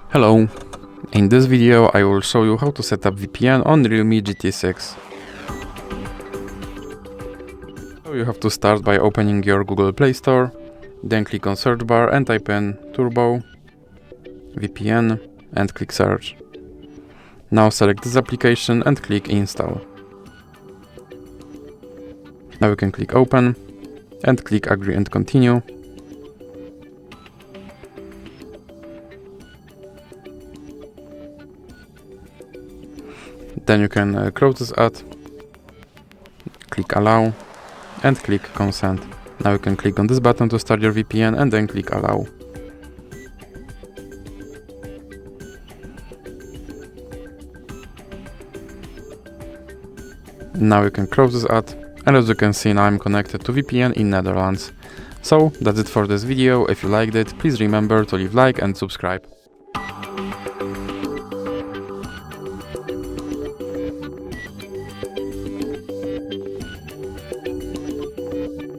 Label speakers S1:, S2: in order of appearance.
S1: Hello! In this video I will show you how to set up VPN on REALME GT6. So you have to start by opening your Google Play Store, then click on search bar and type in Turbo VPN and click search. Now select this application and click install. Now you can click open and click agree and continue. Then you can close this ad, click allow and click consent. Now you can click on this button to start your VPN and then click allow. Now you can close this ad, and as you can see now I'm connected to VPN in Netherlands. So that's it for this video. If you liked it, please remember to leave like and subscribe.